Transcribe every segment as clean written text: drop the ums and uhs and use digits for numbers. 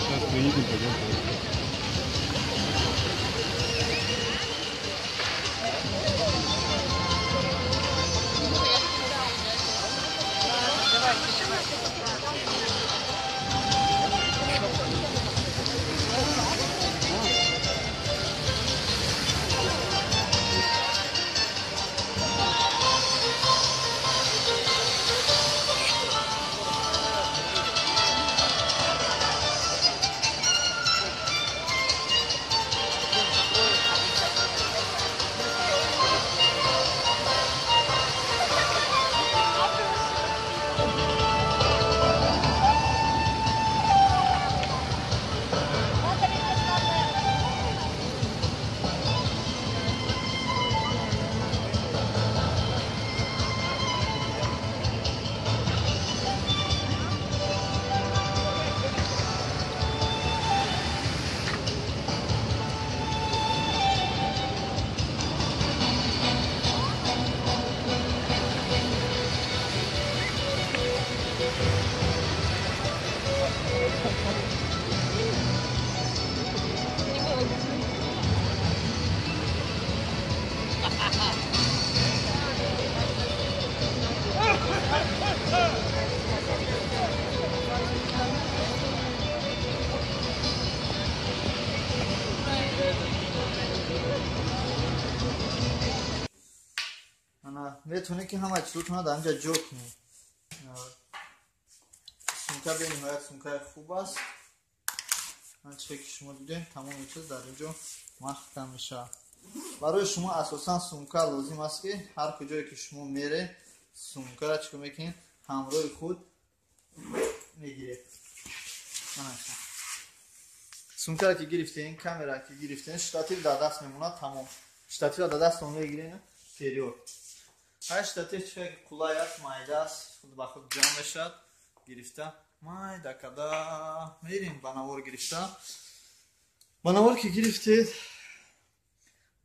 Сейчас приедем, пойдем. میتونه که همه چیزتون در اینجا جو کنید. سمکه به نهایت سمکه خوب است. چه که شما دیدین تمام چیز در اینجا محکم میشه. برای شما اساسا سمکه لازم است که هر کجایی که شما میره سمکه را چیکار میکنید همراه خود میگیرید. سمکه را که گرفتین، کامera که گرفتین، اشتاتیو در دست میمونه. تمام اشتاتیو در دست اون میگیرین вперед. ҳар штатив чиҳе ки қулай аст, майда аст, худ ба худ ҷамъ мешавад. Гирифта майда када мерим ба навор гирифта. Ба навор ки гирифтед,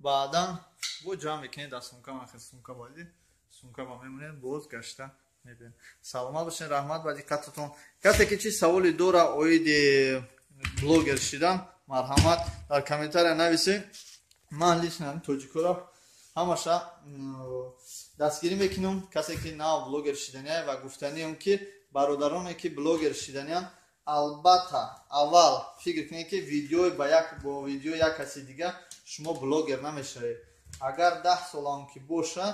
баъдан бо ҷамъ мекунед дар сумка. Махи сумка боди сумка ба мемонед, боз гашта мебинед. Саломат бошед, раҳмат ба диққататон. Касе ки чи саволи дора оиди блогер шидан, марҳамат дар комментария нависед. Ман лично тоҷикора ҳамаша дастгирӣ мекунам. Касе ки нав блогер шиданиям ва гуфтаниям ки бародароне ки блогер шиданиям, албатта аввал фикр кунед ки видеои бо видеои як каси дига шумо блогер намешавед. Агар 10 солам ки боша,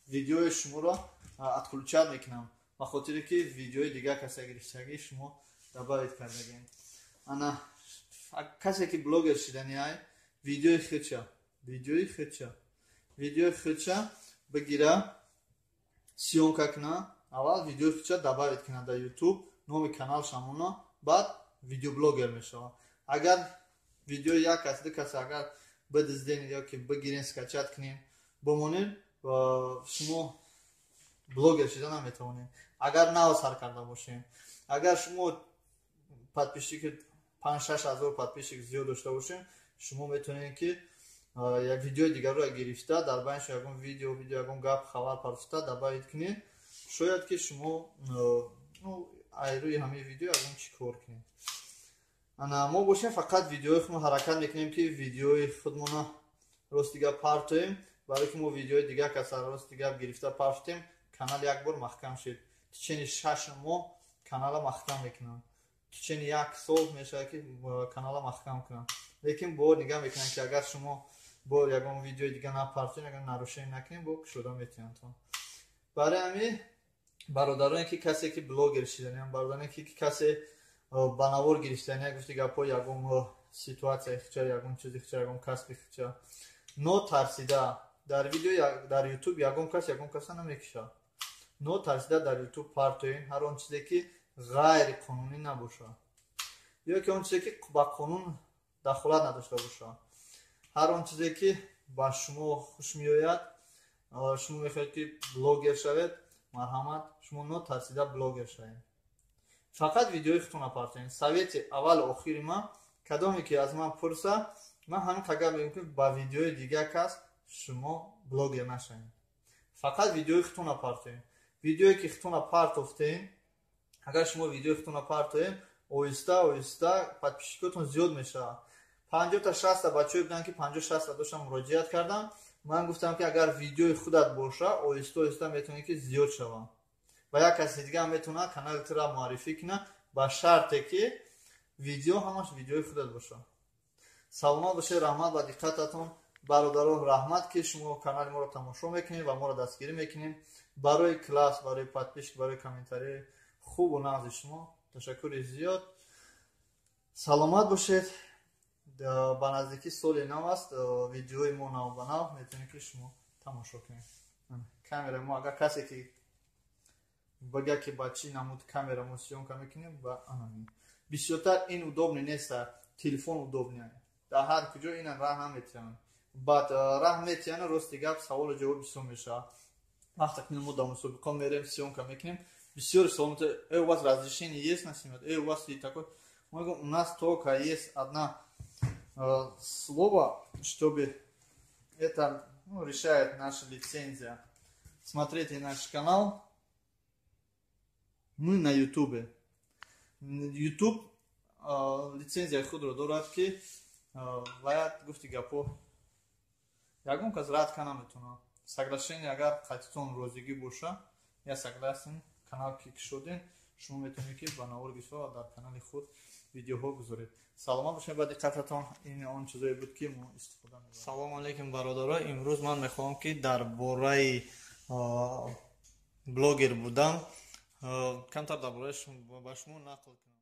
видеои шуморо отключат мекунам, ба хотире ки видеои дига касе гирифтагӣ шумо добавид кардагем. Ана касе ки блогер шиданиям, видеои худша бигира, съёмка куна. Аввал видеои худша добавид куна дар YouTube, номи канал шамона, баъд видеоблогер мешава. Агар видеои як кас, ду кас агар бидизден ё ки бигирен скачат кунен, бомонед, шумо блогер шида наметавонед. Агар нав сар карда бошед, агар шумо подписчики 5-6 ҳазор подписчик зиёд дошта бошед, шумо метавонед ки як видеои дигарро гирифта, дар байнаш ягон видео, ягон гап, хабар парфуста добавид кунед. Шояд ки шумо айрӯи ҳамаи видео ягон чӣ кор кунед. Ана мо бошем фақат видеои худмон ҳаракат мекунем ки видеои худмона ростига партоем. Барои ки мо видеои дига каса ростига гирифта партоем, канал як бор маҳкам шид. Тичени 6 моҳ канала маҳкам мекунам. Тичени 1 сол мешавад ки канала маҳкам кунам. Лекин бо нигаҳ мекунам ки агар шумо бо ягон видеои дига напартоем, ягон нарушение накунем, бо кушода метавонед. Барои ҳамин бародароне ки касе ки блогер шиданиям, бародароне ки касе ба навор гирифтаниям, гуфти гапҳо ягон ситуатсияи хича, ягон чизи хича, ягон касби хича, нотарсида дар видео дар YouTube ягон каса намекушад. Нотарсида дар YouTube партоен ҳар он чизе ки ғайри қонунӣ набошад, ё ки он чизе ки ба қонун дахолат надошта бошад. ҳар он чизе ки ба шумо хуш меояд, шумо мехоҳед ки блогер шавед, марҳамат, шумо нотарсида блогер шавед. Фақат видеои худтон апартоен. Совети аввал охири ман, кадоме ки аз ман пурса, ман ҳамин қагар мегӯям ки ба видеои дига кас шумо блогер нашавед. фақат видеои хитона партоем. Видеое ки хитона партофтем, агар шумо видеои хитона партоем, оҳиста оҳиста подписчикотон зиёд мешавад. 50-60 бачаҳое буданд ки 50-60 доштам муроҷиат кардам. Ман гуфтам ки агар видеои худат боша, оҳиста оҳиста метавонӣ ки зиёд шава. Ва як каси дига метавонад канали тира муаррифӣ кунад ба шарте ки видео ҳамаш видеои худат боша. Саломат бошед, раҳмат ба диққататон. Бародарон, раҳмат ки шумо канали моро тамошо мекунед ва моро дастгирӣ мекунед. Барои класс, барои подписка, барои комментарии хубу нағзи шумо ташаккури зиёд. Саломат бошед. Ба наздики соли нав аст. Видеои мо нав ба нав метавонед ки шумо тамошо кунед. Камераи мо агар касе ки бага ки ба чӣ намуд камера мо сиёмка мекунем ба анами. Бисёртар ин удобни неста, телефон удобни. Дар ҳар куҷо ина раҳ наметиҳанд. Баъд раҳ метиҳанд, рости гап саволу ҷавоб бисёр мешавад. Вақте ки мо дар мусобиқа мерем, сиёмка мекунем, бисёр саломат, у вас разрешение есть на снимать? У вас и такой. Мы говорим, у нас только есть одна слово, чтобы это решает наша лицензия. Смотрите наш канал. Мы на YouTube. YouTube лицензия худро дорад ки باید گفتی گپو یکم کس رد کنم میتونم соглашение агар қатитон розигӣ боша я согласен канал клик шудин шумо метавонед ки ба навор гишо дар канали худ видеоҳо гузоред. Саломат бошед ба диққататон. Ин он чизое буд ки мо истифода мебарем. Салому алейкум бародаро. Имрӯз ман мехоҳам ки дар бораи блогер будам камтар дар бораи ба шумо нақл кунам.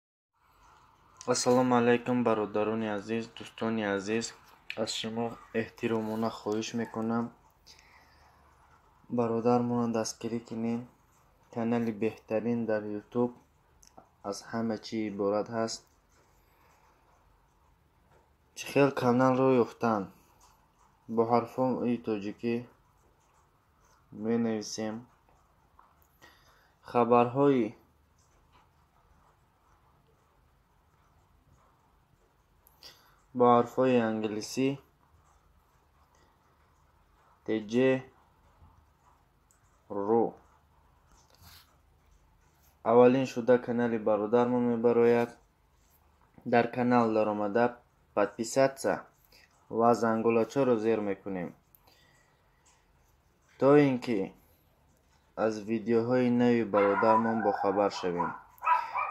ассалому алайкум бародарони азиз, дӯстони азиз, аз шумо эҳтиромона хоҳиш мекунам бародармона дастгирӣ кунед. канали беҳтарин дар ютуб аз ҳама чӣ иборат ҳаст. чӣ хел каналро ёфтан? бо ҳарфои тоҷикӣ менависем. хабарҳои با حرفای انگلیسی TJ رو اولین شده کانال برادرمون میبراید. در کانال در آمده подписаться و زنگولچه رو زیر میکنیم تا اینکه از ویدیوهای نوی برادرمون با خبر شویم.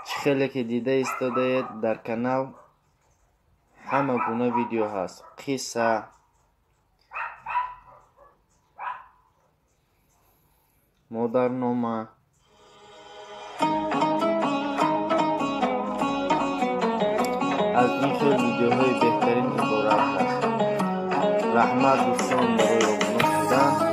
خیلی که دیده ایستاده در کانال همه گونه ویدیو هست. قصه، مدرنامه، از این خیلی ویدیوهای بهترین عبارت هست. رحمت دوستان برای آموزش بودن.